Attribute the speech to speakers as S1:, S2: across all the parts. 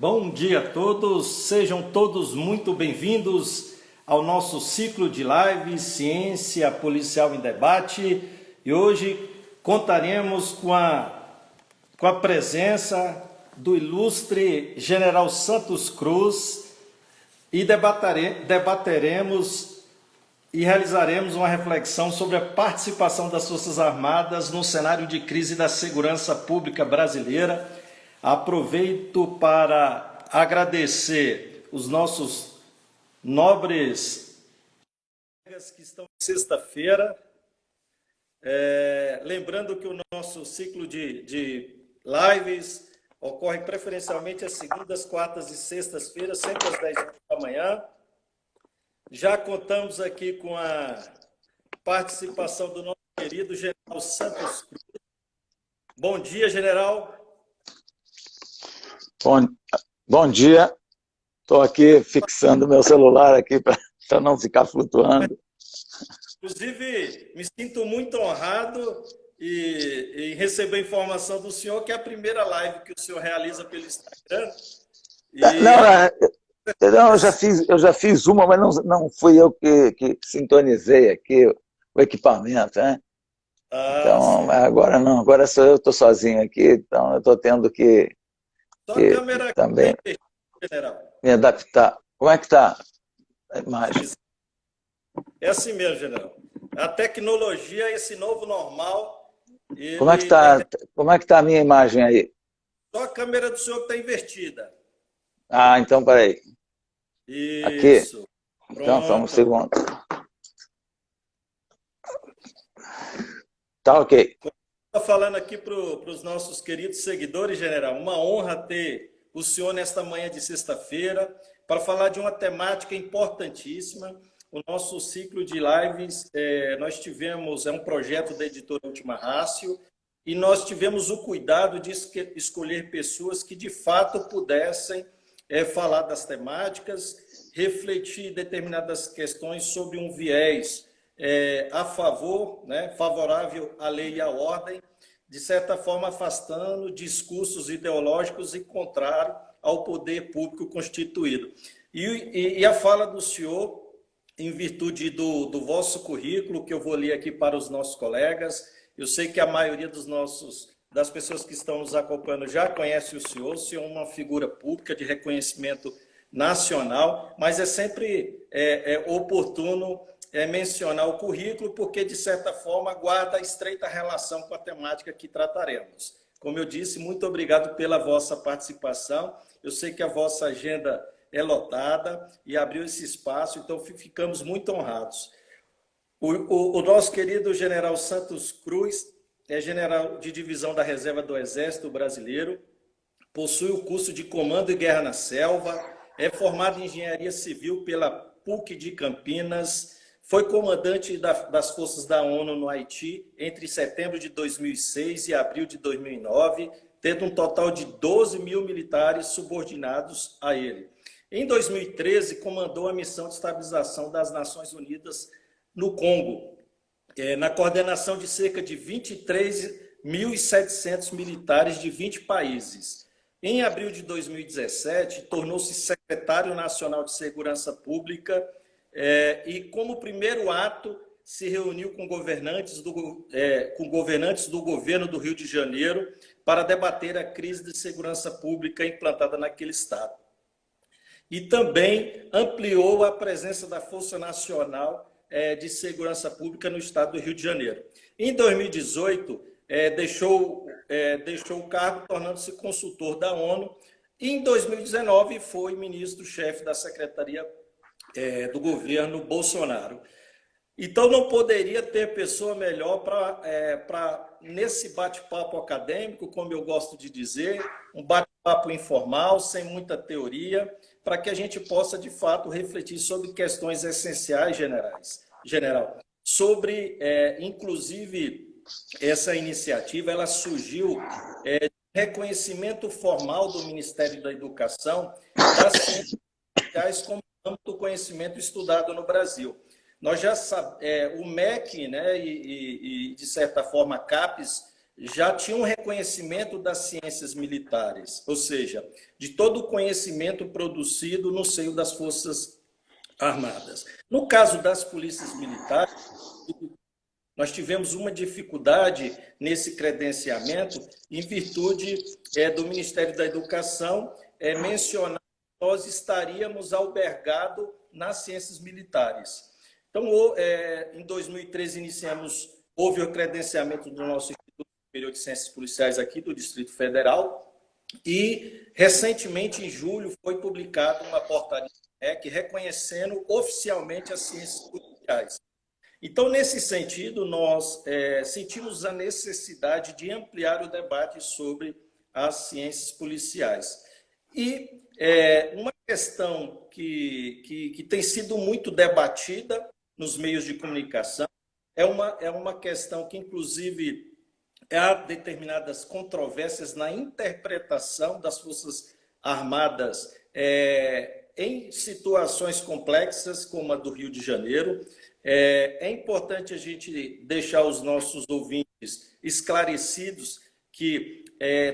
S1: Bom dia a todos, sejam todos muito bem-vindos ao nosso ciclo de lives Ciência Policial em Debate. E hoje contaremos com a presença do ilustre General Santos Cruz e debateremos e realizaremos uma reflexão sobre a participação das Forças Armadas no cenário de crise da segurança pública brasileira. Aproveito para agradecer os nossos nobres colegas que estão sexta-feira. Lembrando que o nosso ciclo de lives ocorre preferencialmente às segundas, quartas e sextas-feiras, sempre às 10 horas da manhã. Já contamos aqui com a participação do nosso querido General Santos Cruz. Bom dia, General.
S2: Bom dia, estou aqui fixando meu celular aqui para não ficar flutuando.
S1: Inclusive, me sinto muito honrado em receber informação do senhor que é a primeira live que o senhor realiza pelo Instagram.
S2: Não, eu já fiz uma, mas não fui eu que sintonizei aqui o equipamento, né? Então, agora não, agora sou eu, estou sozinho aqui, então eu estou tendo que também me adaptar. Como é que está a imagem?
S1: É assim mesmo, general. A tecnologia, esse novo normal...
S2: Como é que tá a minha imagem aí?
S1: Só a câmera do senhor está invertida.
S2: Ah, então, peraí.
S1: Isso.
S2: Aqui. Então, só um segundo. Tá ok.
S1: Estou falando aqui para os nossos queridos seguidores, general. Uma honra ter o senhor nesta manhã de sexta-feira para falar de uma temática importantíssima. O nosso ciclo de lives, nós tivemos, é um projeto da editora Última Rácio, e nós tivemos o cuidado de escolher pessoas que de fato pudessem falar das temáticas, refletir determinadas questões sobre um viés a favor, né, favorável à lei e à ordem, de certa forma afastando discursos ideológicos e contrário ao poder público constituído. E a fala do senhor, em virtude do vosso currículo, que eu vou ler aqui para os nossos colegas, eu sei que a maioria das pessoas que estão nos acompanhando já conhece o senhor é uma figura pública de reconhecimento nacional, mas é sempre oportuno mencionar o currículo, porque, de certa forma, guarda estreita relação com a temática que trataremos. Como eu disse, muito obrigado pela vossa participação. Eu sei que a vossa agenda é lotada e abriu esse espaço, então ficamos muito honrados. O nosso querido General Santos Cruz é general de divisão da Reserva do Exército Brasileiro, possui o curso de Comando e Guerra na Selva, é formado em Engenharia Civil pela PUC de Campinas, foi comandante das forças da ONU no Haiti entre setembro de 2006 e abril de 2009, tendo um total de 12 mil militares subordinados a ele. Em 2013, comandou a missão de estabilização das Nações Unidas no Congo, na coordenação de cerca de 23.700 militares de 20 países. Em abril de 2017, tornou-se secretário nacional de Segurança Pública e, como primeiro ato, se reuniu com governantes do governo do Rio de Janeiro para debater a crise de segurança pública implantada naquele estado. E também ampliou a presença da Força Nacional de Segurança Pública no estado do Rio de Janeiro. Em 2018, deixou o cargo, tornando-se consultor da ONU. E em 2019, foi ministro-chefe da Secretaria do governo Bolsonaro. Então, não poderia ter pessoa melhor para nesse bate-papo acadêmico, como eu gosto de dizer, um bate-papo informal, sem muita teoria, para que a gente possa, de fato, refletir sobre questões essenciais, general. Sobre, inclusive, essa iniciativa, ela surgiu de reconhecimento formal do Ministério da Educação das ciências sociais como âmbito do conhecimento estudado no Brasil. Nós já sabemos, o MEC, né, e de certa forma a CAPES, já tinha um reconhecimento das ciências militares, ou seja, de todo o conhecimento produzido no seio das Forças Armadas. No caso das polícias militares, nós tivemos uma dificuldade nesse credenciamento em virtude do Ministério da Educação mencionar que nós estaríamos albergados nas ciências militares. Então, em 2013, houve o credenciamento do nosso Instituto Superior de Ciências Policiais aqui do Distrito Federal e, recentemente, em julho, foi publicada uma portaria reconhecendo oficialmente as ciências policiais. Então, nesse sentido, nós sentimos a necessidade de ampliar o debate sobre as ciências policiais. E uma questão que tem sido muito debatida nos meios de comunicação é uma questão que, inclusive, há determinadas controvérsias na interpretação das Forças Armadas em situações complexas, como a do Rio de Janeiro. É importante a gente deixar os nossos ouvintes esclarecidos que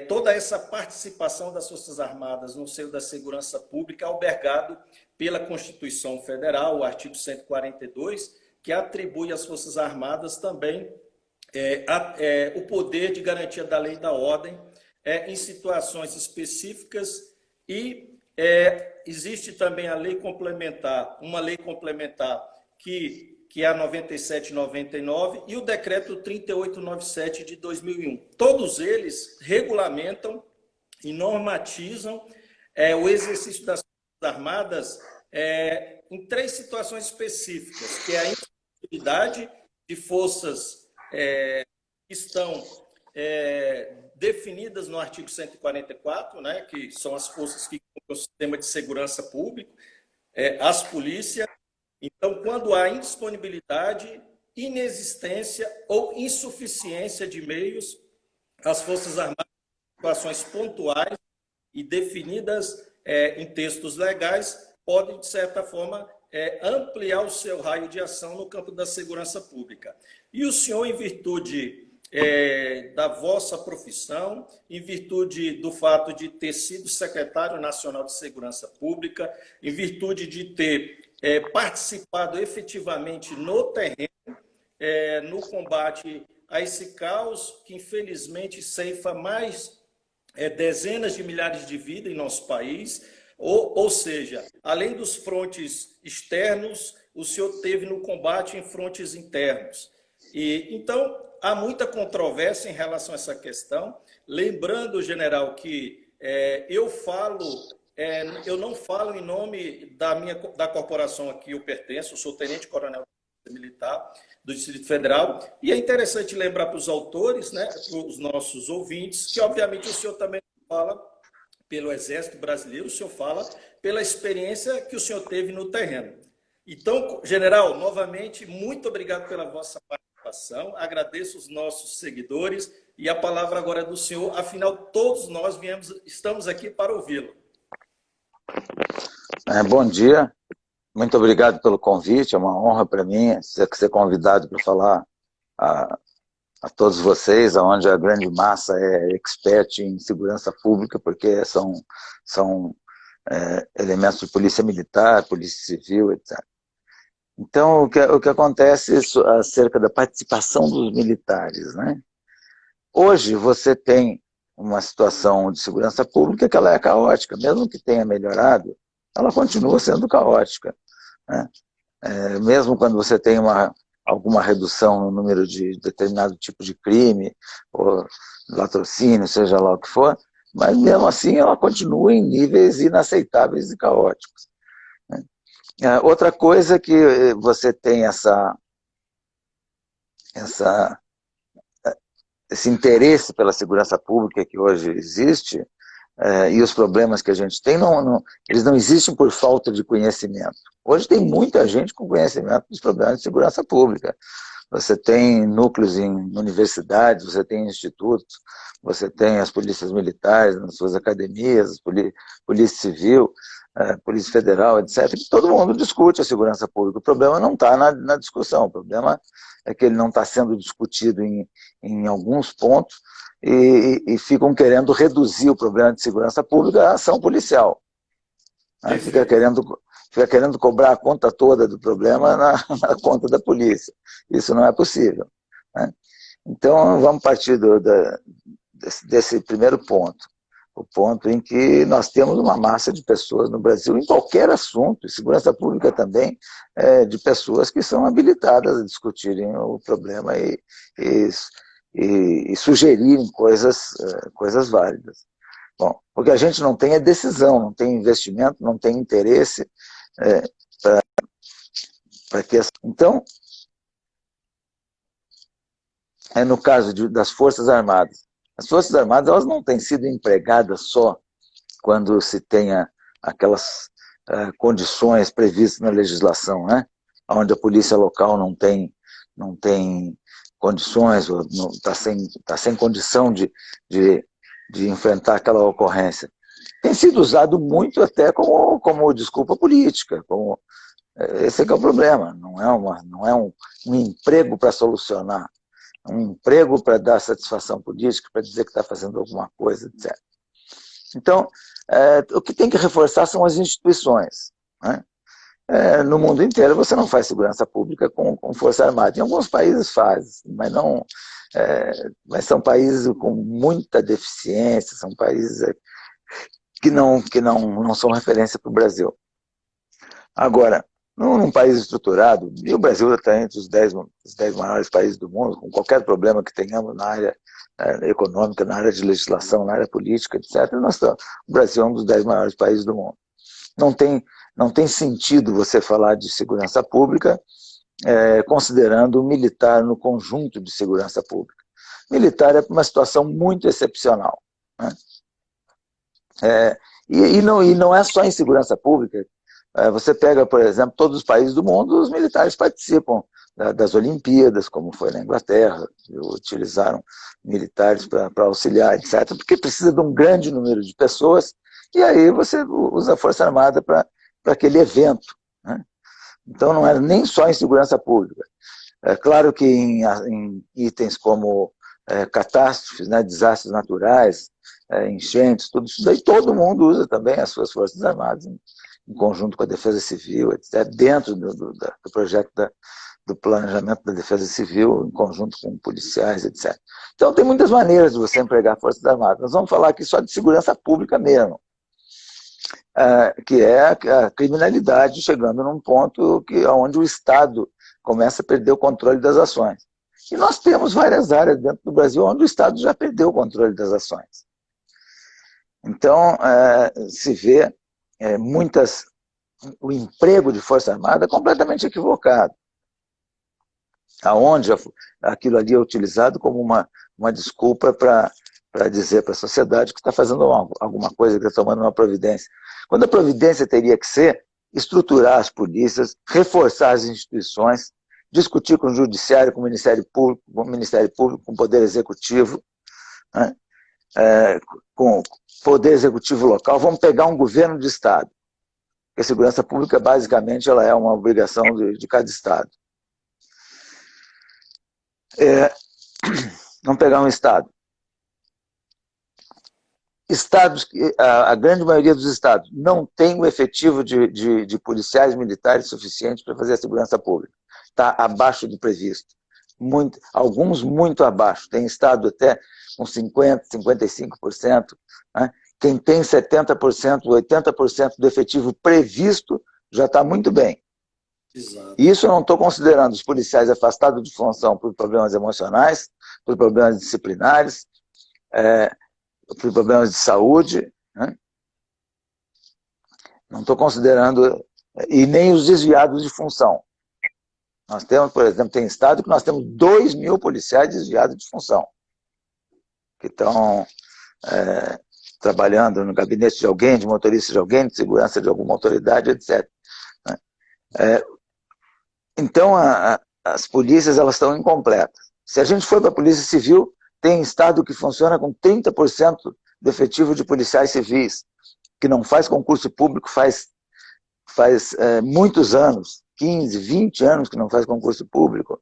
S1: toda essa participação das Forças Armadas no seio da segurança pública é albergado pela Constituição Federal, o artigo 142, que atribui às Forças Armadas também o poder de garantia da lei e da ordem em situações específicas e existe também a lei complementar, uma lei complementar que é a 9799 e o decreto 3897 de 2001. Todos eles regulamentam e normatizam o exercício das Forças Armadas em 3 situações específicas, que é a indisponibilidade de forças que estão definidas no artigo 144, né, que são as forças que compõem o sistema de segurança público, as polícias. Então, quando há indisponibilidade, inexistência ou insuficiência de meios, as Forças Armadas, em situações pontuais e definidas em textos legais, podem, de certa forma, ampliar o seu raio de ação no campo da segurança pública. E o senhor, em virtude da vossa profissão, em virtude do fato de ter sido secretário nacional de Segurança Pública, em virtude de ter participado efetivamente no terreno, no combate a esse caos que, infelizmente, ceifa mais dezenas de milhares de vidas em nosso país, ou seja, além dos frontes externos, o senhor teve no combate em frontes internos. Então, há muita controvérsia em relação a essa questão. Lembrando, general, que eu não falo em nome da corporação a que eu pertenço, eu sou tenente-coronel militar do Distrito Federal, e é interessante lembrar para os autores, né, para os nossos ouvintes, que obviamente o senhor também fala pelo Exército Brasileiro, o senhor fala pela experiência que o senhor teve no terreno. Então, general, novamente, muito obrigado pela vossa participação, agradeço os nossos seguidores, e a palavra agora é do senhor, afinal, todos nós estamos aqui para ouvi-lo.
S2: Bom dia, muito obrigado pelo convite, é uma honra para mim ser convidado para falar a todos vocês, onde a grande massa é expert em segurança pública, porque são elementos de polícia militar, polícia civil, etc. Então, o que acontece acerca da participação dos militares, né? Hoje você tem uma situação de segurança pública que ela é caótica, mesmo que tenha melhorado, ela continua sendo caótica, né? Mesmo quando você tem alguma redução no número de determinado tipo de crime, ou latrocínio, seja lá o que for, mas mesmo assim ela continua em níveis inaceitáveis e caóticos, né? Outra coisa é que você tem esse interesse pela segurança pública que hoje existe, e os problemas que a gente tem, eles não existem por falta de conhecimento. Hoje tem muita gente com conhecimento dos problemas de segurança pública. Você tem núcleos em universidades, você tem institutos, você tem as polícias militares nas suas academias, polícia civil, Polícia Federal, etc., que todo mundo discute a segurança pública. O problema não está na discussão, o problema é que ele não está sendo discutido em alguns pontos e ficam querendo reduzir o problema de segurança pública à ação policial. Né? Fica querendo cobrar a conta toda do problema na conta da polícia. Isso não é possível. Né? Então, vamos partir desse primeiro ponto. O ponto em que nós temos uma massa de pessoas no Brasil, em qualquer assunto, e segurança pública também, de pessoas que são habilitadas a discutirem o problema e sugerirem coisas válidas. Bom, o que a gente não tem é decisão, não tem investimento, não tem interesse para que... Então, no caso das Forças Armadas, as Forças Armadas elas não têm sido empregadas só quando se tenha aquelas condições previstas na legislação, né? Onde a polícia local não tem condições, está sem condição de enfrentar aquela ocorrência. Tem sido usado muito até como desculpa política. Esse é que é o problema. Não é um emprego para solucionar. Um emprego para dar satisfação política, para dizer que está fazendo alguma coisa, etc. Então, o que tem que reforçar são as instituições. Né? No mundo inteiro você não faz segurança pública com força armada. Em alguns países faz, mas são países com muita deficiência, são países que não são referência para o Brasil. Agora, num país estruturado, e o Brasil está entre os 10 maiores países do mundo, com qualquer problema que tenhamos na área econômica, na área de legislação, na área política, etc., o Brasil é um dos 10 maiores países do mundo. Não tem sentido você falar de segurança pública considerando o militar no conjunto de segurança pública. Militar é uma situação muito excepcional. Né? E não é só em segurança pública. Você pega, por exemplo, todos os países do mundo, os militares participam das Olimpíadas, como foi na Inglaterra, utilizaram militares para auxiliar, etc., porque precisa de um grande número de pessoas, e aí você usa a Força Armada para aquele evento. Né? Então não é nem só em segurança pública. É claro que em itens como catástrofes, né, desastres naturais, enchentes, tudo isso daí, todo mundo usa também as suas Forças Armadas, em conjunto com a Defesa Civil, etc., dentro do projeto do planejamento da Defesa Civil, em conjunto com policiais, etc. Então tem muitas maneiras de você empregar Forças Armadas. Nós vamos falar aqui só de segurança pública mesmo, que é a criminalidade chegando num ponto onde o Estado começa a perder o controle das ações. E nós temos várias áreas dentro do Brasil onde o Estado já perdeu o controle das ações. Então, se vê o emprego de Força Armada é completamente equivocado. Aonde aquilo ali é utilizado como uma desculpa para dizer para a sociedade que está fazendo alguma coisa, que está tomando uma providência. Quando a providência teria que ser estruturar as polícias, reforçar as instituições, discutir com o Judiciário, com o Ministério Público, com o Poder Executivo, né? Com o Poder Executivo local, vamos pegar um governo de Estado. Porque a segurança pública, basicamente, ela é uma obrigação de cada Estado. Vamos pegar um Estado. A grande maioria dos estados não tem o efetivo de policiais militares suficiente para fazer a segurança pública. Está abaixo do previsto. Alguns muito abaixo. Tem estado até com 50%, 55%. Né? Quem tem 70%, 80% do efetivo previsto já está muito bem. Exato. Isso eu não estou considerando os policiais afastados de função por problemas emocionais, por problemas disciplinares, por problemas de saúde, né? Não estou considerando, e nem os desviados de função. Nós temos, por exemplo, tem estado que nós temos 2.000 policiais desviados de função, que estão trabalhando no gabinete de alguém, de motorista de alguém, de segurança de alguma autoridade, etc. Então, as polícias elas estão incompletas. Se a gente for para a Polícia Civil, tem estado que funciona com 30% do efetivo de policiais civis. que não faz concurso público faz muitos anos, 15, 20 anos que não faz concurso público.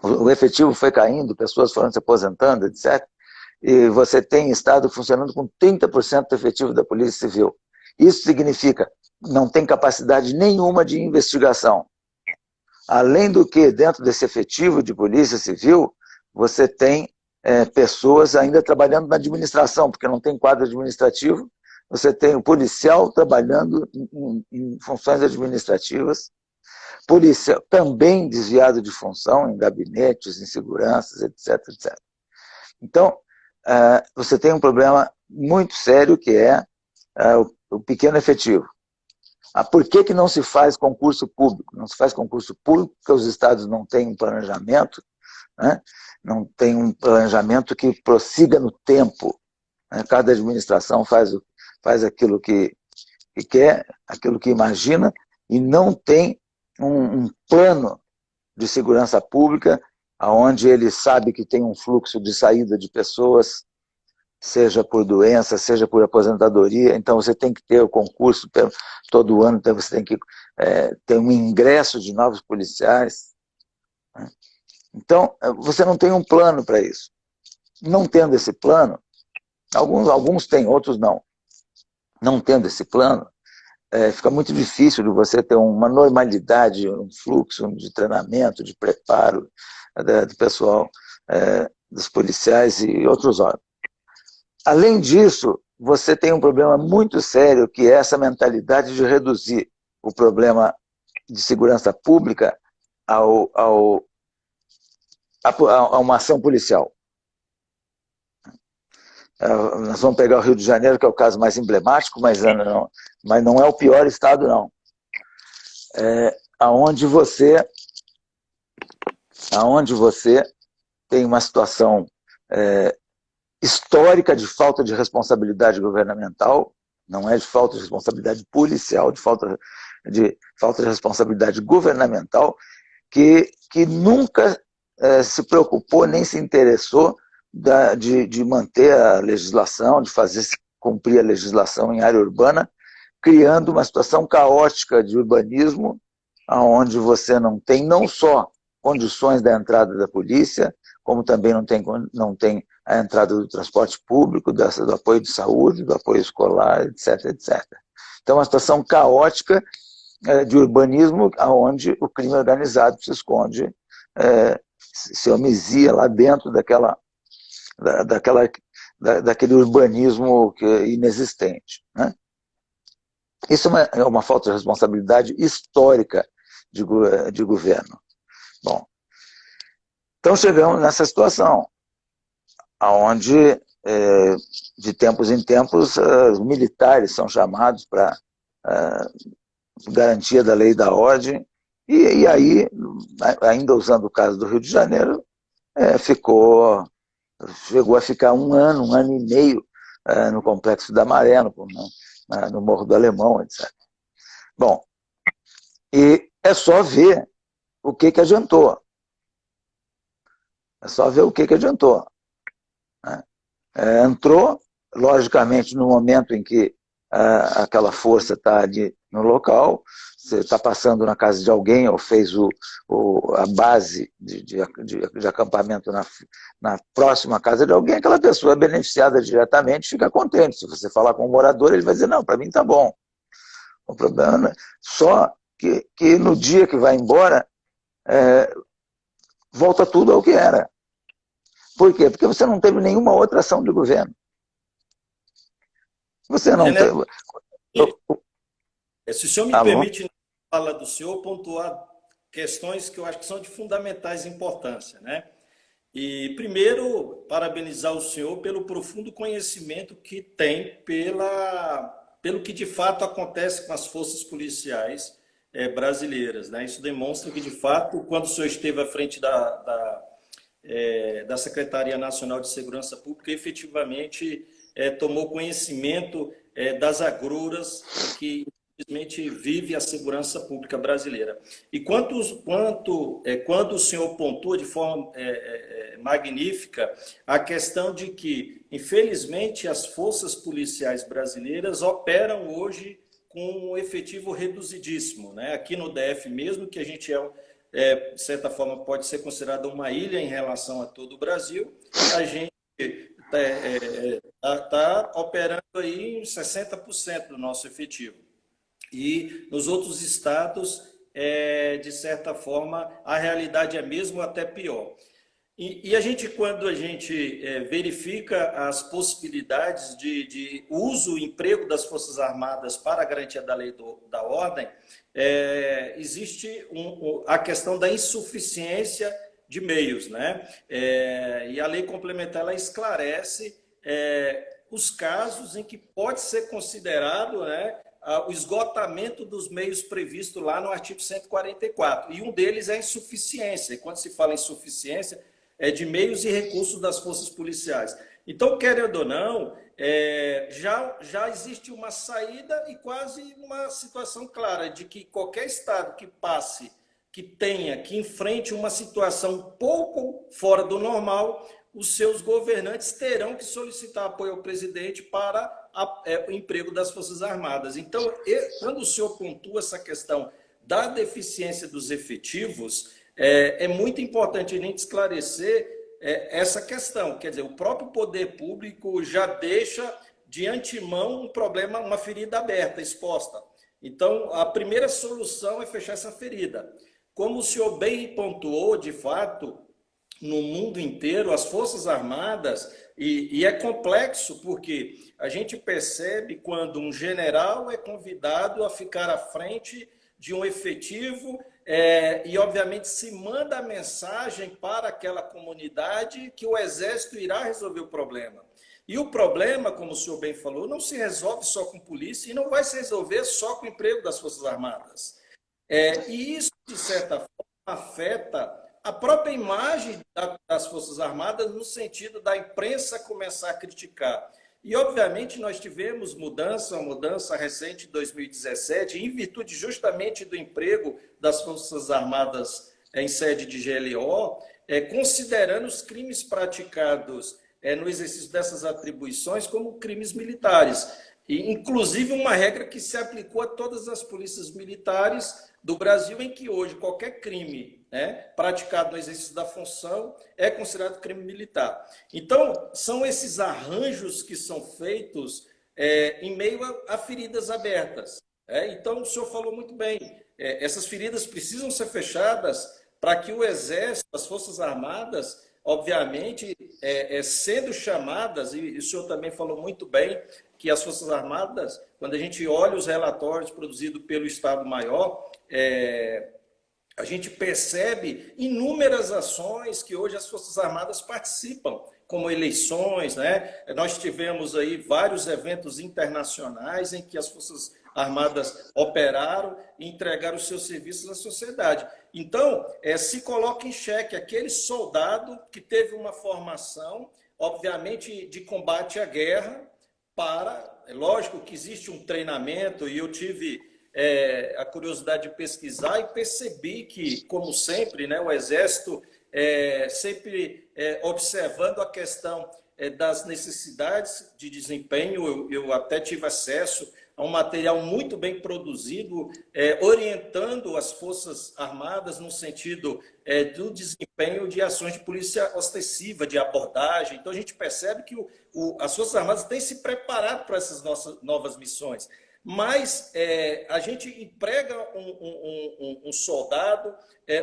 S2: O efetivo foi caindo, pessoas foram se aposentando, etc. E você tem Estado funcionando com 30% do efetivo da Polícia Civil. Isso significa não tem capacidade nenhuma de investigação. Além do que, dentro desse efetivo de Polícia Civil, você tem pessoas ainda trabalhando na administração, porque não tem quadro administrativo, você tem o policial trabalhando em funções administrativas, polícia também desviado de função em gabinetes, em seguranças, etc, etc. Então, você tem um problema muito sério que é o pequeno efetivo. Por que não se faz concurso público? Não se faz concurso público porque os estados não têm um planejamento, né? Não tem um planejamento que prossiga no tempo. Né? Cada administração faz aquilo que quer, aquilo que imagina, e não tem um plano de segurança pública onde ele sabe que tem um fluxo de saída de pessoas, seja por doença, seja por aposentadoria. Então você tem que ter o concurso todo ano, então você tem que ter um ingresso de novos policiais. Né? Então você não tem um plano para isso. Não tendo esse plano, alguns têm, outros não. Não tendo esse plano, fica muito difícil de você ter uma normalidade, um fluxo de treinamento, de preparo do pessoal, dos policiais e outros órgãos. Além disso, você tem um problema muito sério, que é essa mentalidade de reduzir o problema de segurança pública a uma ação policial. Nós vamos pegar o Rio de Janeiro, que é o caso mais emblemático, mas não é o pior estado, não. Aonde você tem uma situação histórica de falta de responsabilidade governamental, não é de falta de responsabilidade policial, de falta de responsabilidade governamental, que nunca se preocupou nem se interessou de manter a legislação, de fazer cumprir a legislação em área urbana, criando uma situação caótica de urbanismo, onde você não tem não só condições da entrada da polícia, como também não tem a entrada do transporte público, do apoio de saúde, do apoio escolar, etc, etc. Então, uma situação caótica de urbanismo, onde o crime organizado se esconde, se homizia lá dentro daquele urbanismo inexistente. Né? Isso é uma falta de responsabilidade histórica de governo. Bom, então chegamos nessa situação, onde, de tempos em tempos, os militares são chamados para garantia da lei e da ordem, e aí, ainda usando o caso do Rio de Janeiro, chegou a ficar um ano e meio no Complexo da Maré, no Morro do Alemão, etc. Bom, e é só ver o que adiantou. É só ver o que adiantou. Né? Entrou, logicamente, no momento em que aquela força está ali no local, você está passando na casa de alguém ou fez a base de acampamento na próxima casa de alguém, aquela pessoa é beneficiada diretamente, fica contente. Se você falar com o morador, ele vai dizer, não, para mim está bom. O problema é só que no dia que vai embora, volta tudo ao que era. Por quê? Porque você não teve nenhuma outra ação de governo. Você não teve...
S1: Se o senhor me permite, na fala do senhor, pontuar questões que eu acho que são de fundamentais importância, né? E, primeiro, parabenizar o senhor pelo profundo conhecimento que tem pelo que de fato acontece com as forças policiais brasileiras, né? Isso demonstra que, de fato, quando o senhor esteve à frente da Secretaria Nacional de Segurança Pública, efetivamente tomou conhecimento das agruras que simplesmente vive a segurança pública brasileira. E quando o senhor pontua de forma magnífica a questão de que, infelizmente, as forças policiais brasileiras operam hoje com um efetivo reduzidíssimo, né? Aqui no DF mesmo, que a gente de certa forma, pode ser considerada uma ilha em relação a todo o Brasil, a gente está operando aí em 60% do nosso efetivo. E nos outros estados, de certa forma, a realidade é mesmo até pior. E quando a gente verifica as possibilidades de uso e emprego das Forças Armadas para a garantia da lei da ordem, existe a questão da insuficiência de meios, né? E a lei complementar ela esclarece os casos em que pode ser considerado, né, o esgotamento dos meios previsto lá no artigo 144. E um deles é a insuficiência. E quando se fala em insuficiência, é de meios e recursos das forças policiais. Então, querendo ou não, já existe uma saída e quase uma situação clara de que qualquer estado que passe, que enfrente uma situação um pouco fora do normal, os seus governantes terão que solicitar apoio ao presidente para o emprego das Forças Armadas. Então, quando o senhor pontua essa questão da deficiência dos efetivos, é muito importante a gente esclarecer essa questão. Quer dizer, o próprio poder público já deixa de antemão um problema, uma ferida aberta, exposta. Então, a primeira solução é fechar essa ferida. Como o senhor bem pontuou, de fato, no mundo inteiro, as Forças Armadas, e é complexo porque a gente percebe quando um general é convidado a ficar à frente de um efetivo e, obviamente, se manda a mensagem para aquela comunidade que o Exército irá resolver o problema. E o problema, como o senhor bem falou, não se resolve só com polícia e não vai se resolver só com o emprego das Forças Armadas. E isso, de certa forma, afeta a própria imagem das Forças Armadas no sentido da imprensa começar a criticar. E, obviamente, nós tivemos uma mudança recente em 2017, em virtude justamente do emprego das Forças Armadas em sede de GLO, considerando os crimes praticados no exercício dessas atribuições como crimes militares. E, inclusive, uma regra que se aplicou a todas as polícias militares do Brasil, em que hoje qualquer crime praticado no exercício da função é considerado crime militar. Então, são esses arranjos que são feitos em meio a feridas abertas. Então, o senhor falou muito bem, essas feridas precisam ser fechadas para que o Exército, as Forças Armadas, obviamente, sendo chamadas, e o senhor também falou muito bem, que as Forças Armadas, quando a gente olha os relatórios produzidos pelo Estado-Maior, a gente percebe inúmeras ações que hoje as Forças Armadas participam, como eleições, né? Nós tivemos aí vários eventos internacionais em que as Forças Armadas operaram e entregaram os seus serviços à sociedade. Então, se coloca em xeque aquele soldado que teve uma formação, obviamente, de combate à guerra, é lógico que existe um treinamento, e eu tive a curiosidade de pesquisar e percebi que, como sempre, né, o Exército sempre observando a questão das necessidades de desempenho. Eu até tive acesso a um material muito bem produzido, orientando as Forças Armadas no sentido do desempenho de ações de polícia ostensiva, de abordagem. Então, a gente percebe que as Forças Armadas têm se preparado para essas nossas novas missões. Mas a gente emprega um soldado,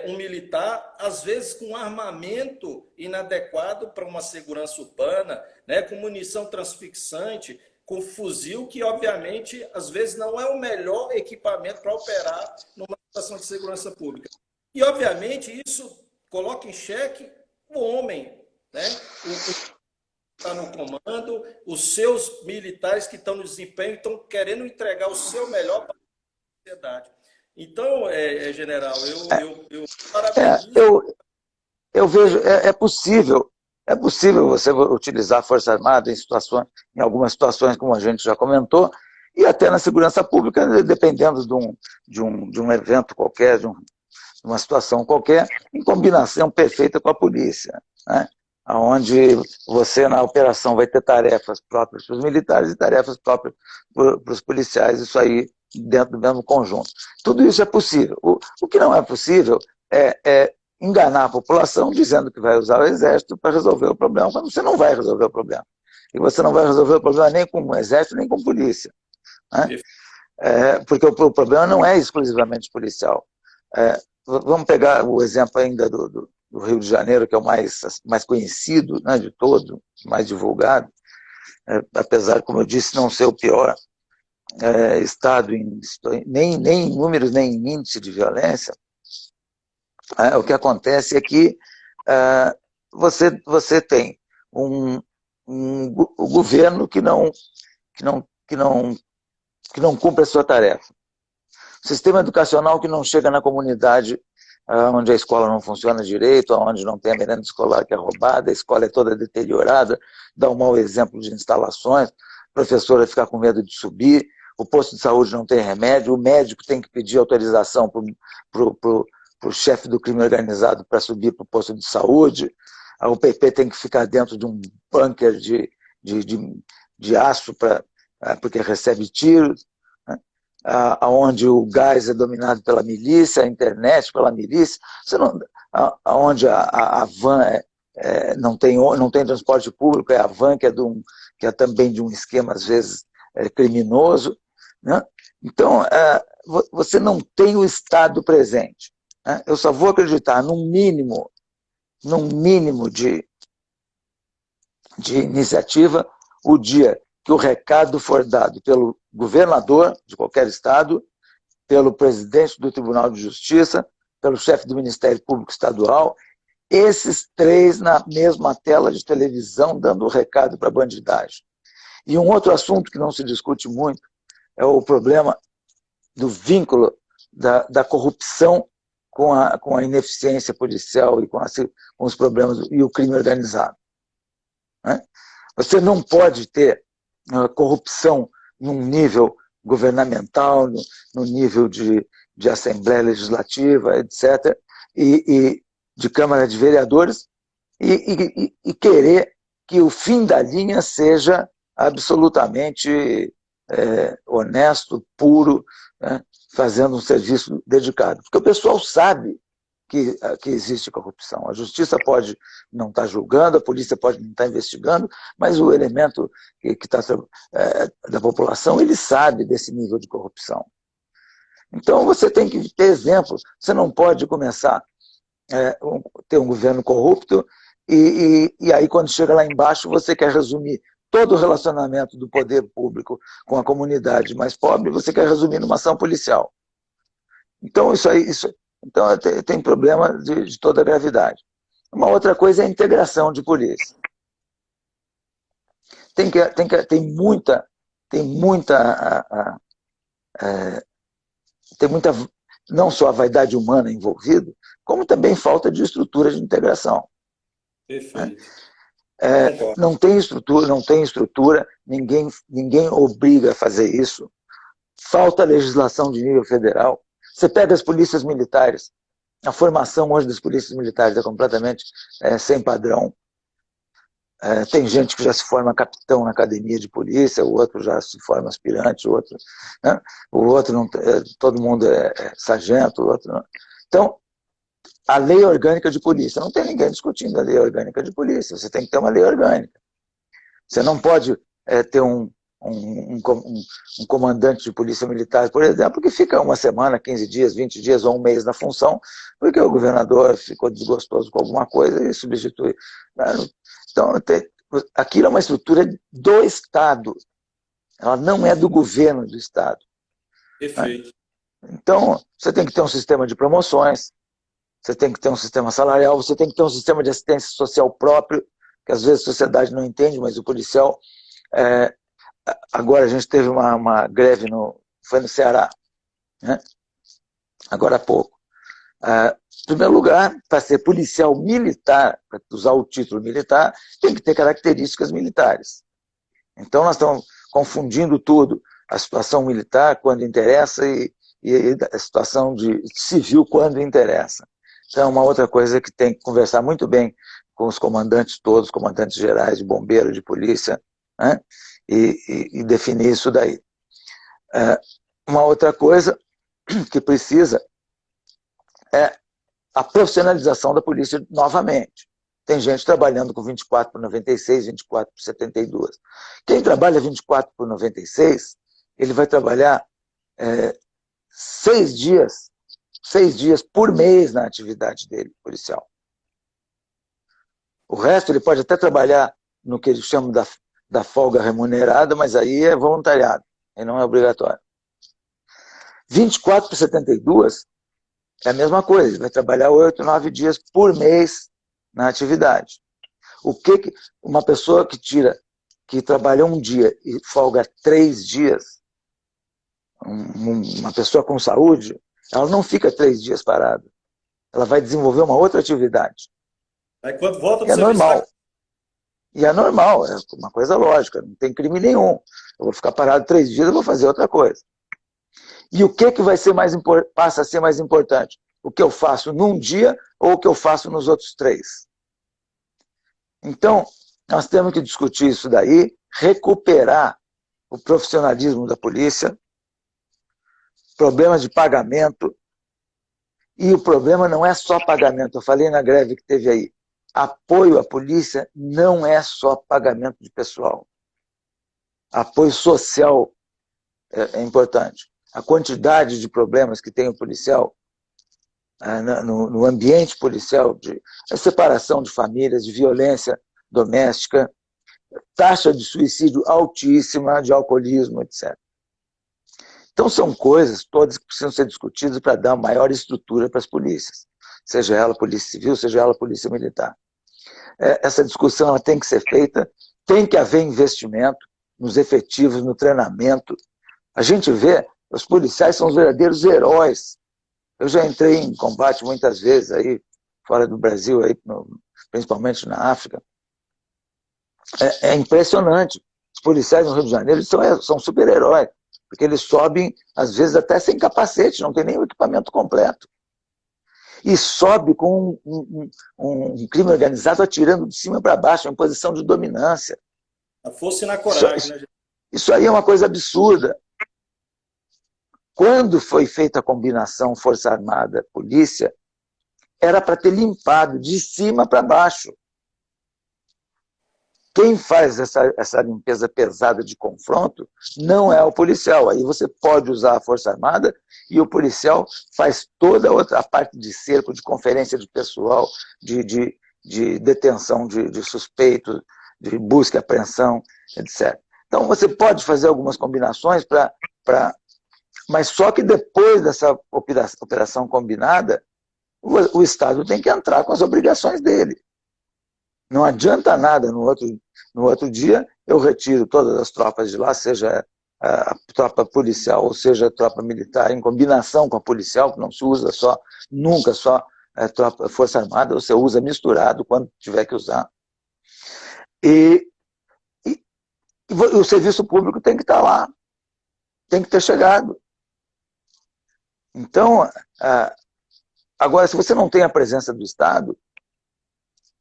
S1: um militar, às vezes com armamento inadequado para uma segurança urbana, né, com munição transfixante, com fuzil, que obviamente às vezes não é o melhor equipamento para operar numa situação de segurança pública. E obviamente isso coloca em xeque o homem, né? Está no comando, os seus militares que estão no desempenho estão querendo entregar o seu melhor para a sociedade. Então, general, eu parabenizo.
S2: Eu vejo, é possível você utilizar a Força Armada em algumas situações, como a gente já comentou, e até na segurança pública, dependendo de um evento qualquer, de uma situação qualquer, em combinação perfeita com a polícia, né? Onde você, na operação, vai ter tarefas próprias para os militares e tarefas próprias para os policiais, isso aí dentro do mesmo conjunto. Tudo isso é possível. O que não é possível é enganar a população dizendo que vai usar o exército para resolver o problema, quando você não vai resolver o problema. E você não vai resolver o problema nem com o exército, nem com polícia, né? Porque o problema não é exclusivamente policial. Vamos pegar o exemplo ainda do Rio de Janeiro, que é o mais conhecido, né, de todo, mais divulgado, apesar, como eu disse, não ser o pior estado, nem em números, nem em índice de violência. O que acontece é que você tem um governo que não cumpre a sua tarefa. Sistema educacional que não chega na comunidade onde a escola não funciona direito, onde não tem a merenda escolar que é roubada, a escola é toda deteriorada, dá um mau exemplo de instalações, a professora fica com medo de subir, o posto de saúde não tem remédio, o médico tem que pedir autorização para o chefe do crime organizado para subir para o posto de saúde, o PP tem que ficar dentro de um bunker de aço porque recebe tiros, onde o gás é dominado pela milícia, a internet pela milícia, onde a van não tem transporte público, é a van que é também de um esquema, às vezes, criminoso, né? Então, você não tem o Estado presente, né? Eu só vou acreditar num mínimo de iniciativa o dia que o recado for dado pelo governador de qualquer estado, pelo presidente do Tribunal de Justiça, pelo chefe do Ministério Público Estadual, esses três na mesma tela de televisão dando o recado para a bandidagem. E um outro assunto que não se discute muito é o problema do vínculo da corrupção com a ineficiência policial e com os problemas e o crime organizado, né? Você não pode ter corrupção num nível governamental, no nível de Assembleia Legislativa, etc., e de Câmara de Vereadores, e querer que o fim da linha seja absolutamente honesto, puro, né, fazendo um serviço dedicado. Porque o pessoal sabe que existe corrupção. A justiça pode não estar julgando, a polícia pode não estar investigando, mas o elemento que está da população, ele sabe desse nível de corrupção. Então, você tem que ter exemplos. Você não pode começar ter um governo corrupto e aí, quando chega lá embaixo, você quer resumir todo o relacionamento do poder público com a comunidade mais pobre, você quer resumir numa ação policial. Então, então tem problema de toda a gravidade. Uma outra coisa é a integração de polícia. Tem muita não só a vaidade humana envolvida, como também falta de estrutura de integração.
S1: Perfeito.
S2: Não tem estrutura, ninguém obriga a fazer isso. Falta legislação de nível federal. Você pega as polícias militares, a formação hoje das polícias militares é completamente sem padrão. Tem gente que já se forma capitão na academia de polícia, o outro já se forma aspirante, o outro não, todo mundo é sargento, o outro não. Então, a lei orgânica de polícia, não tem ninguém discutindo a lei orgânica de polícia, você tem que ter uma lei orgânica. Você não pode ter um comandante de polícia militar, por exemplo, que fica uma semana, 15 dias, 20 dias ou um mês na função, porque o governador ficou desgostoso com alguma coisa e substitui. Então, aquilo é uma estrutura do Estado, ela não é do governo do Estado.
S1: Perfeito.
S2: Então, você tem que ter um sistema de promoções, você tem que ter um sistema salarial, você tem que ter um sistema de assistência social próprio, que às vezes a sociedade não entende, mas o policial... Agora a gente teve uma greve, foi no Ceará, né? Agora há pouco. Em primeiro lugar, para ser policial militar, para usar o título militar, tem que ter características militares. Então nós estamos confundindo tudo. a situação militar quando interessa e a situação de civil quando interessa. Então, é uma outra coisa que tem que conversar muito bem com os comandantes todos, comandantes gerais de bombeiro, de polícia, né? E definir isso daí. Uma outra coisa que precisa é a profissionalização da polícia novamente. Tem gente trabalhando com 24 por 96, 24 por 72. Quem trabalha 24 por 96, ele vai trabalhar 6 dias por mês na atividade dele, policial. O resto ele pode até trabalhar no que eles chamam da folga remunerada, mas aí é voluntariado, e não é obrigatório. 24 por 72 é a mesma coisa, ele vai trabalhar 8, 9 dias por mês na atividade. O que uma pessoa que trabalha um dia e folga 3 dias, uma pessoa com saúde, ela não fica 3 dias parada. Ela vai desenvolver uma outra atividade.
S1: Aí quando volta do
S2: é
S1: serviço...
S2: normal. E é normal, é uma coisa lógica, não tem crime nenhum. Eu vou ficar parado 3 dias, eu vou fazer outra coisa. E o que vai ser passa a ser mais importante? O que eu faço num dia ou o que eu faço nos outros 3? Então, nós temos que discutir isso daí, recuperar o profissionalismo da polícia, problemas de pagamento, e o problema não é só pagamento, eu falei na greve que teve aí, apoio à polícia não é só pagamento de pessoal. Apoio social é importante. A quantidade de problemas que tem o policial no ambiente policial, de separação de famílias, de violência doméstica, taxa de suicídio altíssima, de alcoolismo, etc. Então são coisas todas que precisam ser discutidas para dar maior estrutura para as polícias, seja ela polícia civil, seja ela polícia militar. Essa discussão ela tem que ser feita, tem que haver investimento nos efetivos, no treinamento. A gente vê, os policiais são os verdadeiros heróis. Eu já entrei em combate muitas vezes aí, fora do Brasil, aí, principalmente na África. É impressionante. Os policiais no Rio de Janeiro são super-heróis, porque eles sobem, às vezes, até sem capacete, não tem nem o equipamento completo. E sobe com um crime organizado atirando de cima para baixo, em posição de dominância.
S1: A força e na coragem, né?
S2: Isso aí é uma coisa absurda. Quando foi feita a combinação Força Armada-Polícia, era para ter limpado de cima para baixo. Quem faz essa limpeza pesada de confronto não é o policial. Aí você pode usar a Força Armada e o policial faz toda a parte de cerco, de conferência de pessoal, de detenção de suspeitos, de busca e apreensão, etc. Então você pode fazer algumas combinações mas só que depois dessa operação combinada, o Estado tem que entrar com as obrigações dele. Não adianta nada no outro dia eu retiro todas as tropas de lá, seja a tropa policial ou seja a tropa militar, em combinação com a policial, que não se usa nunca só Força Armada, você usa misturado quando tiver que usar. E o serviço público tem que estar lá, tem que ter chegado. Então, agora, se você não tem a presença do Estado,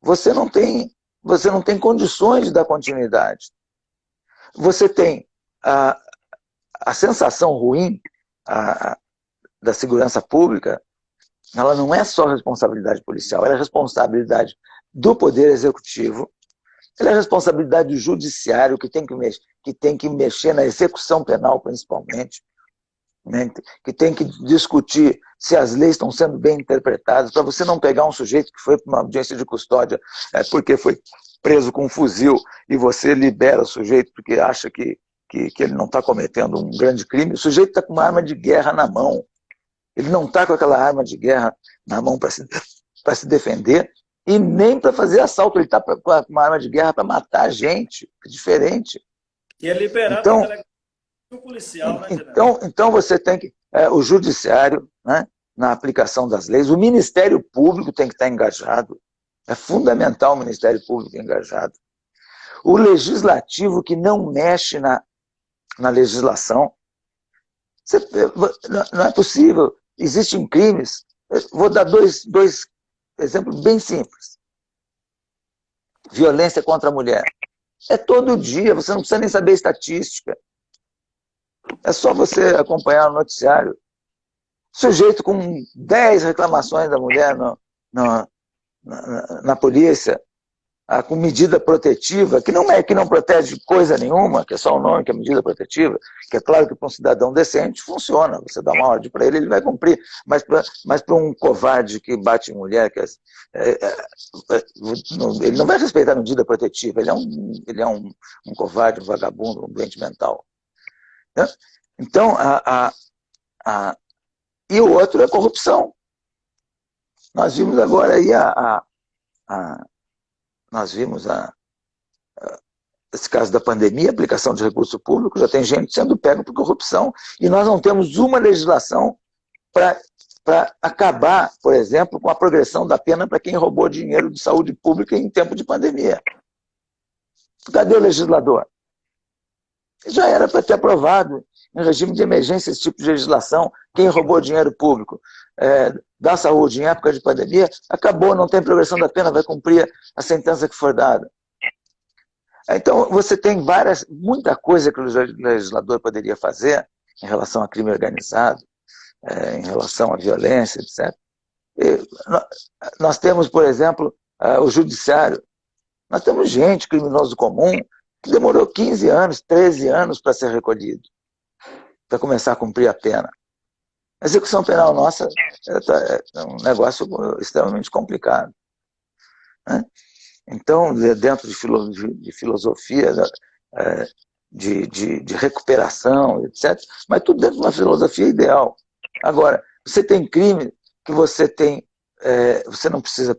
S2: você não tem condições de dar continuidade. Você tem a sensação ruim da segurança pública, ela não é só responsabilidade policial, ela é responsabilidade do Poder Executivo, ela é responsabilidade do Judiciário, que tem que mexer na execução penal, principalmente, né, que tem que discutir se as leis estão sendo bem interpretadas, para você não pegar um sujeito que foi para uma audiência de custódia porque foi preso com um fuzil e você libera o sujeito porque acha que ele não está cometendo um grande crime. O sujeito está com uma arma de guerra na mão. Ele não está com aquela arma de guerra na mão para se defender e nem para fazer assalto. Ele está com uma arma de guerra para matar a gente. É diferente.
S1: E é liberado então, a delegacia policial, né,
S2: então você tem que... o Judiciário, né, na aplicação das leis, o Ministério Público tem que estar engajado. É fundamental o Ministério Público engajado. O Legislativo que não mexe na legislação, Não é possível. Existem crimes. Vou dar dois exemplos bem simples. Violência contra a mulher. É todo dia, você não precisa nem saber estatística. É só você acompanhar o noticiário. Sujeito com 10 reclamações da mulher na polícia, com medida protetiva, que não protege coisa nenhuma, que é só o nome que é medida protetiva, que é claro que para um cidadão decente funciona, você dá uma ordem para ele, ele vai cumprir, mas para um covarde que bate em mulher, ele não vai respeitar a medida protetiva, ele é um covarde, um vagabundo, um doente mental. Né? Então, e o outro é corrupção. Nós vimos agora aí esse caso da pandemia, aplicação de recurso público, já tem gente sendo pego por corrupção, e nós não temos uma legislação para acabar, por exemplo, com a progressão da pena para quem roubou dinheiro de saúde pública em tempo de pandemia. Cadê o legislador? Já era para ter aprovado, em regime de emergência, esse tipo de legislação. Quem roubou dinheiro público da saúde em época de pandemia, acabou, não tem progressão da pena, vai cumprir a sentença que for dada. Então, você tem muita coisa que o legislador poderia fazer em relação a crime organizado, em relação à violência, etc. Nós temos, por exemplo, o judiciário. Nós temos gente, criminoso comum, que demorou 15 anos, 13 anos para ser recolhido, para começar a cumprir a pena. A execução penal nossa é um negócio extremamente complicado. Né? Então, dentro de filosofia, de recuperação, etc., mas tudo dentro de uma filosofia ideal. Agora, você tem crime que você não precisa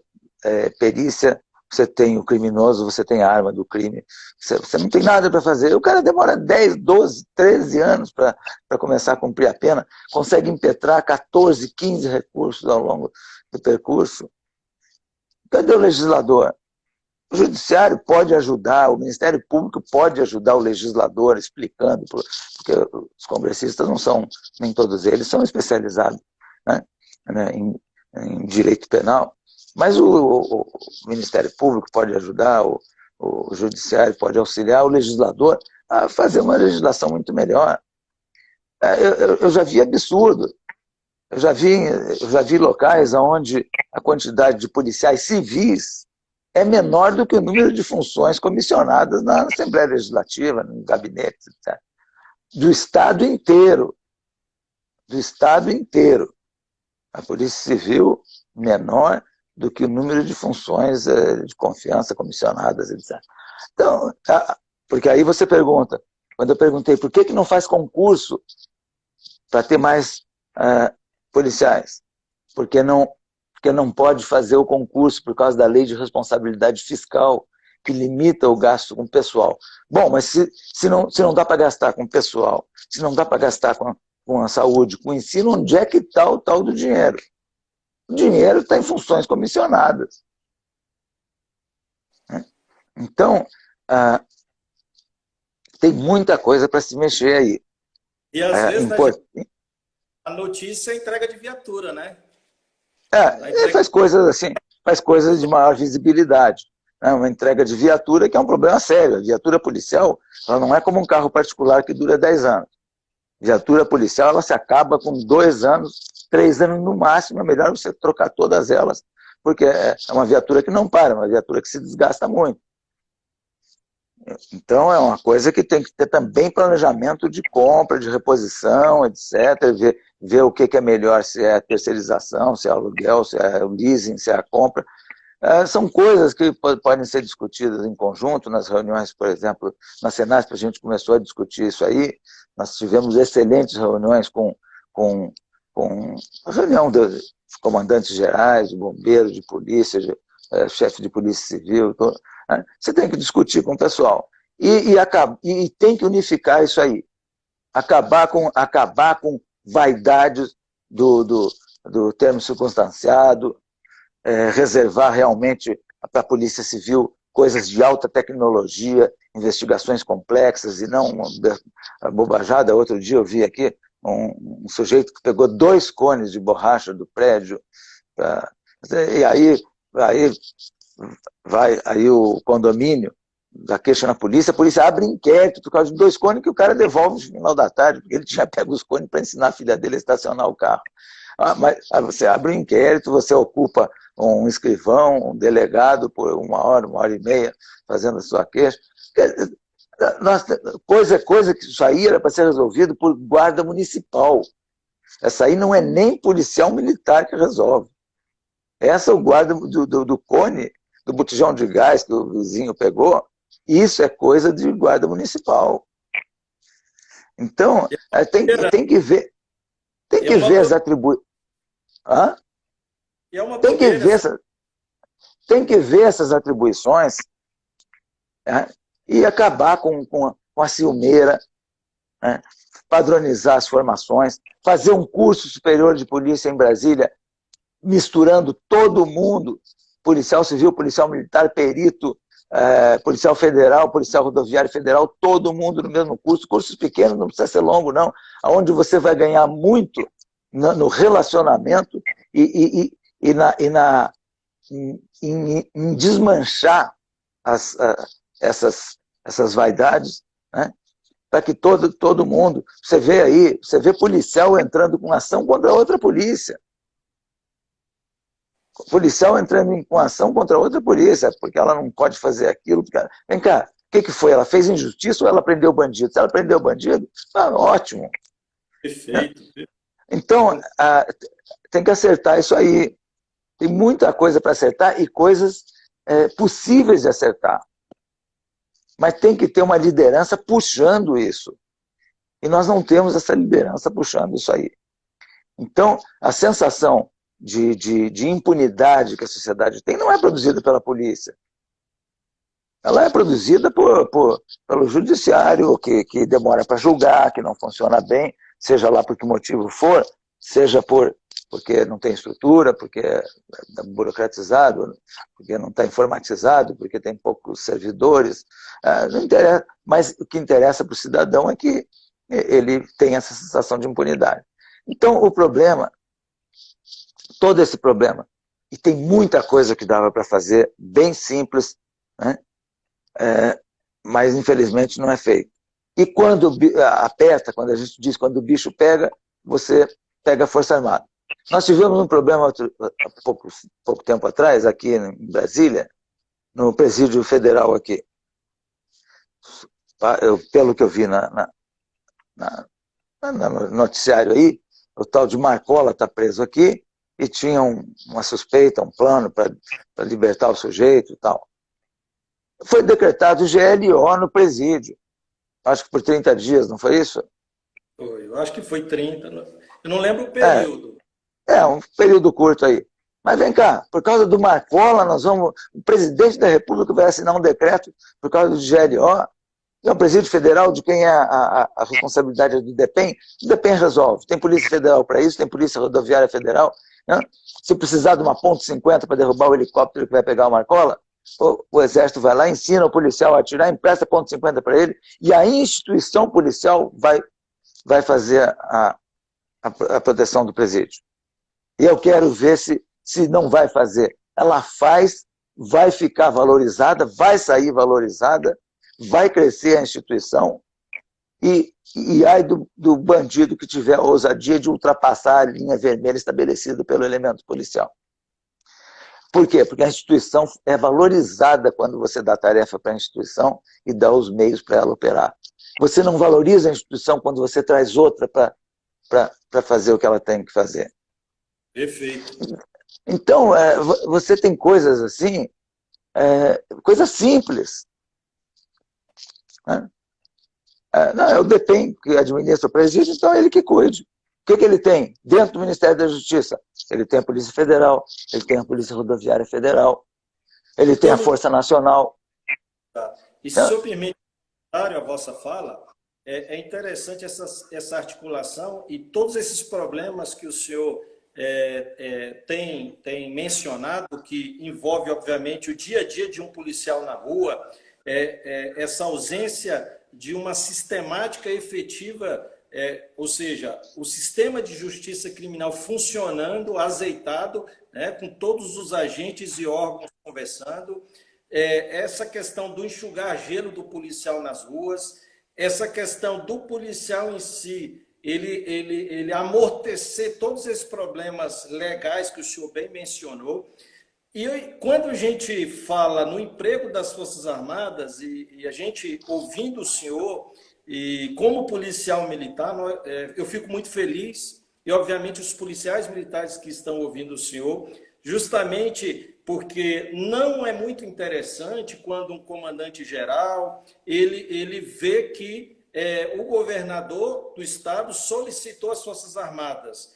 S2: perícia, você tem o criminoso, você tem a arma do crime, você não tem nada para fazer. O cara demora 10, 12, 13 anos para começar a cumprir a pena, consegue impetrar 14, 15 recursos ao longo do percurso. Cadê o legislador? O judiciário pode ajudar, o Ministério Público pode ajudar o legislador explicando, porque os congressistas não são, nem todos eles são especializados, né, em direito penal, mas o Ministério Público pode ajudar, o Judiciário pode auxiliar o legislador a fazer uma legislação muito melhor. Eu já vi absurdo, eu já vi locais onde a quantidade de policiais civis é menor do que o número de funções comissionadas na Assembleia Legislativa, no gabinete, etc. Do Estado inteiro. Do Estado inteiro. A Polícia Civil menor do que o número de funções de confiança comissionadas, etc. Então, porque aí você pergunta, quando eu perguntei por que não faz concurso para ter mais policiais? Porque não pode fazer o concurso por causa da lei de responsabilidade fiscal, que limita o gasto com o pessoal. Bom, mas se não dá para gastar com o pessoal, se não dá para gastar com a saúde, com o ensino, onde é que está o tal do dinheiro? O dinheiro está em funções comissionadas. Então, tem muita coisa para se mexer aí.
S1: E às vezes a notícia é entrega de viatura, né?
S2: Ele faz coisas assim, faz coisas de maior visibilidade. Né? Uma entrega de viatura que é um problema sério. A viatura policial, ela não é como um carro particular que dura 10 anos. Viatura policial, ela se acaba com 2 anos, 3 anos no máximo. É melhor você trocar todas elas, porque é uma viatura que não para, é uma viatura que se desgasta muito. Então, é uma coisa que tem que ter também planejamento de compra, de reposição, etc. Ver o que é melhor, se é a terceirização, se é aluguel, se é o leasing, se é a compra. São coisas que podem ser discutidas em conjunto, nas reuniões, por exemplo, na Senasp a gente começou a discutir isso aí. Nós tivemos excelentes reuniões com a reunião dos comandantes gerais, de bombeiros, de polícia, chefe de polícia civil. Você tem que discutir com o pessoal. E tem que unificar isso aí. Acabar com vaidades do termo circunstanciado, reservar realmente para a Polícia Civil coisas de alta tecnologia, investigações complexas, e não a bobajada. Outro dia eu vi aqui um sujeito que pegou 2 cones de borracha do prédio, e aí aí o condomínio da queixa na polícia, a polícia abre inquérito por causa de 2 cones que o cara devolve no final da tarde, porque ele tinha pego os cones para ensinar a filha dele a estacionar o carro. Mas aí você abre um inquérito, você ocupa um escrivão, um delegado por 1 hora e meia, fazendo a sua queixa. Coisa que isso aí era para ser resolvido por guarda municipal. Essa aí não é nem policial militar que resolve. Essa é o guarda do cone, do botijão de gás que o vizinho pegou, isso é coisa de guarda municipal. Então, tem que ver, as atribuições. Tem que ver essas atribuições, né, e acabar com a ciumeira, né, padronizar as formações, fazer um curso superior de polícia em Brasília, misturando todo mundo, policial civil, policial militar, perito, policial federal, policial rodoviário federal, todo mundo no mesmo curso, cursos pequenos, não precisa ser longo não, onde você vai ganhar muito no relacionamento e em desmanchar essas vaidades, né? Para que todo mundo, você vê policial entrando com ação contra outra polícia, policial entrando com ação contra outra polícia, porque ela não pode fazer aquilo. Vem cá, o que foi? Ela fez injustiça ou ela prendeu o bandido? Se ela prendeu o bandido, ótimo.
S1: Perfeito.
S2: Então, tem que acertar isso aí. Tem muita coisa para acertar e coisas possíveis de acertar. Mas tem que ter uma liderança puxando isso. E nós não temos essa liderança puxando isso aí. Então, a sensação de impunidade que a sociedade tem não é produzida pela polícia. Ela é produzida pelo judiciário, que demora para julgar, que não funciona bem, seja lá por que motivo for, seja porque não tem estrutura, porque é burocratizado, porque não está informatizado, porque tem poucos servidores. Não interessa, mas o que interessa para o cidadão é que ele tem essa sensação de impunidade. Então, o problema, todo esse problema, e tem muita coisa que dava para fazer, bem simples, né? Mas infelizmente não é feito. E quando aperta, quando a gente diz quando o bicho pega, você pega a Força Armada. Nós tivemos um problema há pouco tempo atrás, aqui em Brasília, no presídio federal aqui. Pelo que eu vi no noticiário aí, o tal de Marcola está preso aqui e tinha uma suspeita, um plano para libertar o sujeito e tal. Foi decretado GLO no presídio, acho que por 30 dias, não foi isso?
S1: Eu acho que foi 30, eu não lembro o período.
S2: Um período curto aí. Mas vem cá, por causa do Marcola, o presidente da República vai assinar um decreto por causa do GLO, é um presídio federal de quem é a responsabilidade do DEPEN, o DEPEN resolve. Tem polícia federal para isso, tem polícia rodoviária federal, né? Se precisar de uma ponto .50 para derrubar o helicóptero que vai pegar o Marcola, o exército vai lá, ensina o policial a atirar, empresta ponto .50 para ele, e a instituição policial vai fazer a proteção do presídio. E eu quero ver se não vai fazer. Ela faz, vai ficar valorizada, vai sair valorizada, vai crescer a instituição, e ai do bandido que tiver a ousadia de ultrapassar a linha vermelha estabelecida pelo elemento policial. Por quê? Porque a instituição é valorizada quando você dá tarefa para a instituição e dá os meios para ela operar. Você não valoriza a instituição quando você traz outra para fazer o que ela tem que fazer.
S1: Perfeito.
S2: Então, você tem coisas assim, coisas simples. Não, é o DEPEN que administra o presídio, então é ele que cuide. O que ele tem dentro do Ministério da Justiça? Ele tem a Polícia Federal, ele tem a Polícia Rodoviária Federal, ele tem a Força Nacional.
S1: E se o senhor permite a vossa fala, é interessante essa articulação e todos esses problemas que o senhor tem mencionado, que envolve, obviamente, o dia a dia de um policial na rua, essa ausência de uma sistemática efetiva ou seja, o sistema de justiça criminal funcionando, azeitado, né, com todos os agentes e órgãos conversando, essa questão do enxugar gelo do policial nas ruas, essa questão do policial em si, ele amortecer todos esses problemas legais que o senhor bem mencionou. E quando a gente fala no emprego das Forças Armadas, e a gente ouvindo o senhor, e como policial militar, eu fico muito feliz, e obviamente os policiais militares que estão ouvindo o senhor, justamente porque não é muito interessante quando um comandante-geral, ele vê que o governador do estado solicitou as Forças Armadas.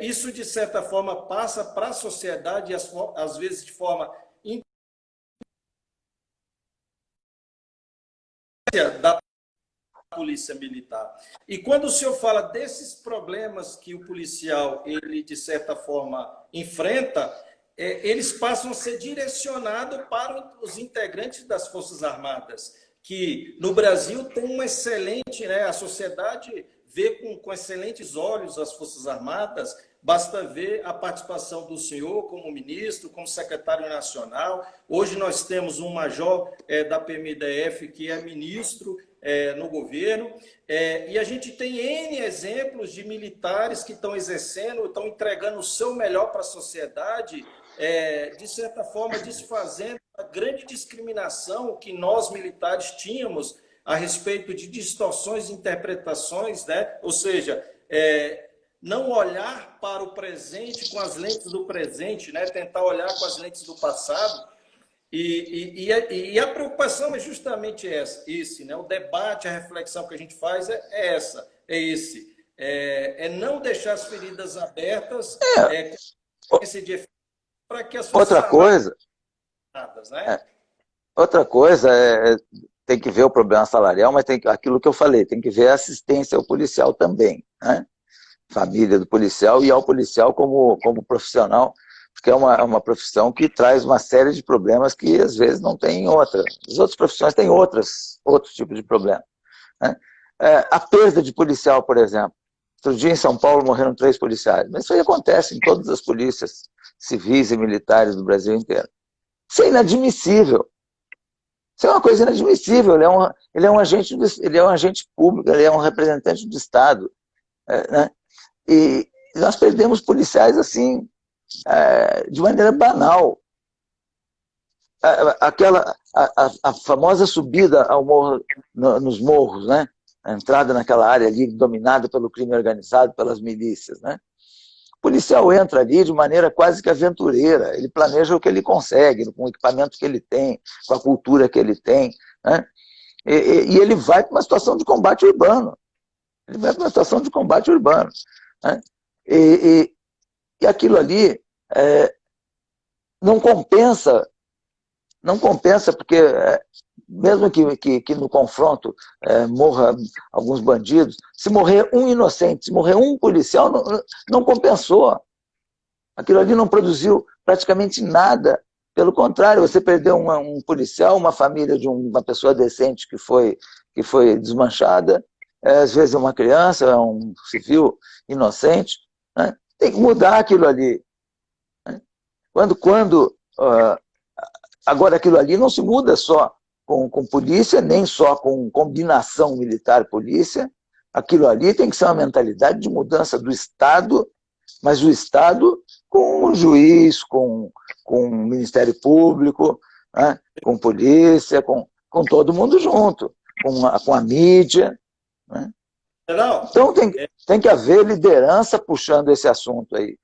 S1: Isso, de certa forma, passa para a sociedade, às vezes de forma da polícia militar. E quando o senhor fala desses problemas que o policial, ele, de certa forma, enfrenta, eles passam a ser direcionados para os integrantes das Forças Armadas, que no Brasil tem um excelente, né, a sociedade vê com excelentes olhos as Forças Armadas, basta ver a participação do senhor como ministro, como secretário nacional. Hoje nós temos um major da PMDF que é ministro no governo, e a gente tem N exemplos de militares que estão exercendo, estão entregando o seu melhor para a sociedade, de certa forma desfazendo a grande discriminação que nós militares tínhamos a respeito de distorções de interpretações, né? Ou seja, não olhar para o presente com as lentes do presente, né? Tentar olhar com as lentes do passado. E a preocupação é justamente esse, né? O debate, a reflexão que a gente faz esse. Não deixar as feridas abertas para que as Forças Armadas... né?
S2: Outra coisa tem que ver o problema salarial, mas tem aquilo que eu falei, tem que ver a assistência ao policial também, né? Família do policial e ao policial como profissional, porque é uma profissão que traz uma série de problemas que às vezes não tem em outra. As outras profissões têm outros tipos de problemas, né? A perda de policial, por exemplo. Outro dia em São Paulo morreram 3 policiais, mas isso aí acontece em todas as polícias civis e militares do Brasil inteiro. Isso é inadmissível. Isso é uma coisa inadmissível. Ele é um agente público, ele é um representante do Estado, né? E nós perdemos policiais assim, de maneira banal. A famosa subida ao morro, nos morros, né? A entrada naquela área ali dominada pelo crime organizado, pelas milícias, né? O policial entra ali de maneira quase que aventureira, ele planeja o que ele consegue, com o equipamento que ele tem, com a cultura que ele tem, né? E ele vai para uma situação de combate urbano. Ele vai para uma situação de combate urbano, né? E aquilo ali não compensa, porque mesmo que no confronto morra alguns bandidos, se morrer um inocente, se morrer um policial, não compensou. Aquilo ali não produziu praticamente nada. Pelo contrário, você perdeu um policial, uma família de uma pessoa decente que foi desmanchada, às vezes uma criança, um civil inocente, né? Tem que mudar aquilo ali, né? Agora, aquilo ali não se muda só com polícia, nem só com combinação militar-polícia. Aquilo ali tem que ser uma mentalidade de mudança do Estado, mas o Estado com o juiz, com o Ministério Público, né? Com polícia, com todo mundo junto, com a mídia, né? Então tem que haver liderança puxando esse assunto aí.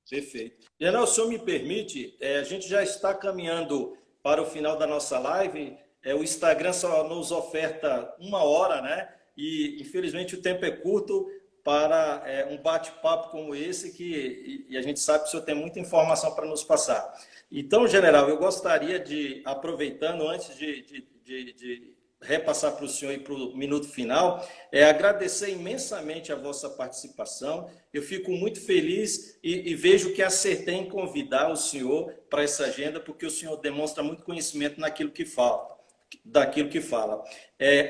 S1: Perfeito. General, se o senhor me permite, a gente já está caminhando para o final da nossa live. O Instagram só nos oferta 1 hora, né? E infelizmente o tempo é curto para um bate-papo como esse, e a gente sabe que o senhor tem muita informação para nos passar. Então, general, eu gostaria de, aproveitando, antes de repassar para o senhor e para o minuto final, agradecer imensamente a vossa participação. Eu fico muito feliz e vejo que acertei em convidar o senhor para essa agenda, porque o senhor demonstra muito conhecimento naquilo que fala. daquilo que fala.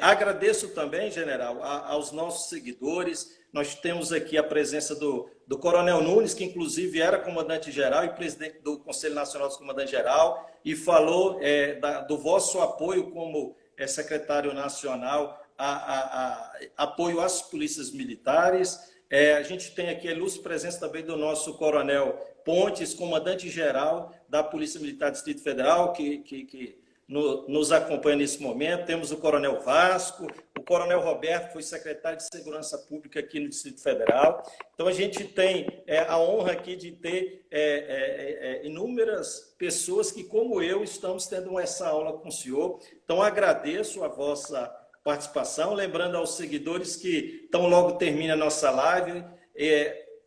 S1: Agradeço também, general, aos nossos seguidores. Nós temos aqui a presença do Coronel Nunes, que inclusive era comandante-geral e presidente do Conselho Nacional dos Comandantes-Geral, e falou do vosso apoio como secretário nacional, apoio às polícias militares. A gente tem aqui a ilustre presença também do nosso Coronel Pontes, comandante-geral da Polícia Militar do Distrito Federal, que nos acompanha nesse momento. Temos o Coronel Vasco, o Coronel Roberto, que foi secretário de Segurança Pública aqui no Distrito Federal. Então, a gente tem a honra aqui de ter inúmeras pessoas que, como eu, estamos tendo essa aula com o senhor. Então, agradeço a vossa participação, lembrando aos seguidores que tão logo termina a nossa live,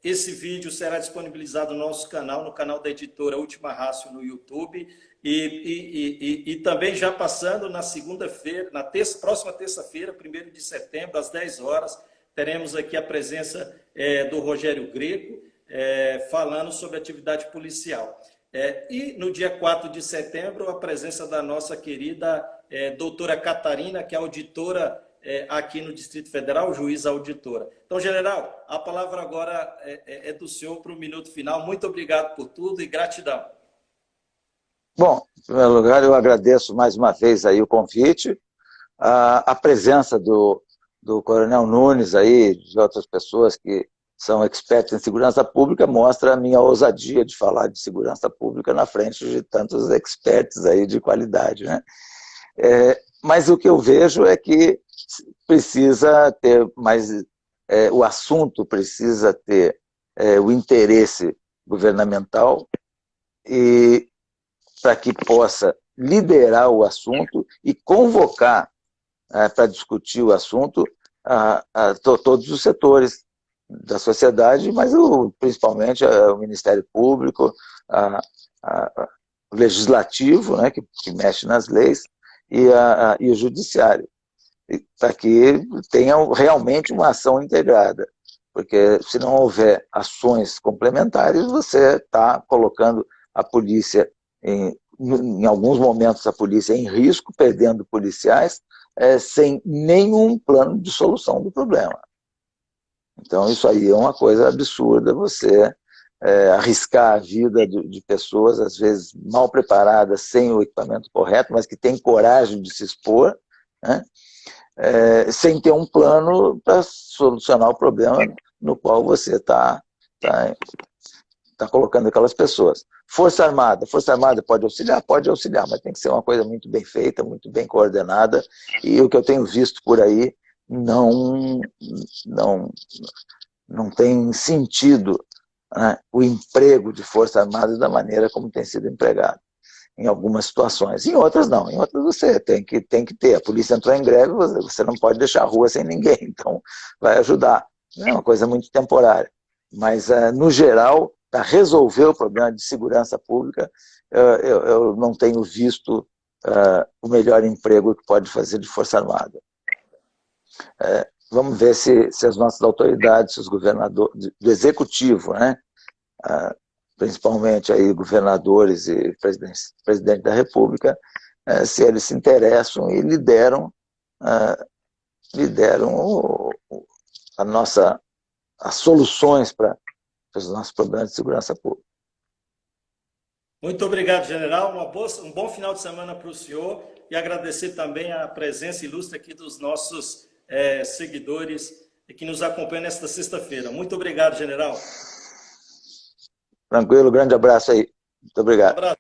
S1: esse vídeo será disponibilizado no nosso canal, no canal da editora Última Rácio no YouTube, e também já passando na segunda-feira, próxima terça-feira, 1º de setembro, às 10 horas, teremos aqui a presença do Rogério Greco, falando sobre atividade policial. E no dia 4 de setembro, a presença da nossa querida doutora Catarina, que é auditora aqui no Distrito Federal, juíza auditora. Então, general, a palavra agora é do senhor para o minuto final. Muito obrigado por tudo e gratidão.
S2: Bom, em primeiro lugar, eu agradeço mais uma vez aí o convite, a presença do Coronel Nunes aí, de outras pessoas que são expertos em segurança pública, mostra a minha ousadia de falar de segurança pública na frente de tantos expertos aí de qualidade, né? Mas o que eu vejo é que precisa ter mais, o assunto precisa ter o interesse governamental e para que possa liderar o assunto e convocar para discutir o assunto todos os setores da sociedade, mas principalmente o Ministério Público, o Legislativo, né, que mexe nas leis, e o Judiciário, para que tenha realmente uma ação integrada, porque se não houver ações complementares, você está colocando a polícia, em alguns momentos a polícia em risco, perdendo policiais, sem nenhum plano de solução do problema. Então isso aí é uma coisa absurda, você arriscar a vida de pessoas, às vezes mal preparadas, sem o equipamento correto, mas que têm coragem de se expor, né? Sem ter um plano para solucionar o problema no qual você está colocando aquelas pessoas. Força Armada pode auxiliar, mas tem que ser uma coisa muito bem feita, muito bem coordenada, e o que eu tenho visto por aí não tem sentido, né, o emprego de Força Armada da maneira como tem sido empregado. Em algumas situações. Em outras não. Em outras você tem que ter. A polícia entrou em greve, você não pode deixar a rua sem ninguém. Então, vai ajudar. É uma coisa muito temporária. Mas, no geral, para resolver o problema de segurança pública, eu não tenho visto o melhor emprego que pode fazer de Força Armada. Vamos ver se as nossas autoridades, se os governadores do Executivo, né, principalmente aí governadores e presidente da República, se eles se interessam e lideram as soluções para os nossos problemas de segurança pública.
S1: Muito obrigado, general. Um bom final de semana para o senhor e agradecer também a presença ilustre aqui dos nossos seguidores que nos acompanham nesta sexta-feira. Muito obrigado, general.
S2: Tranquilo, grande abraço aí. Muito obrigado.
S1: Um abraço.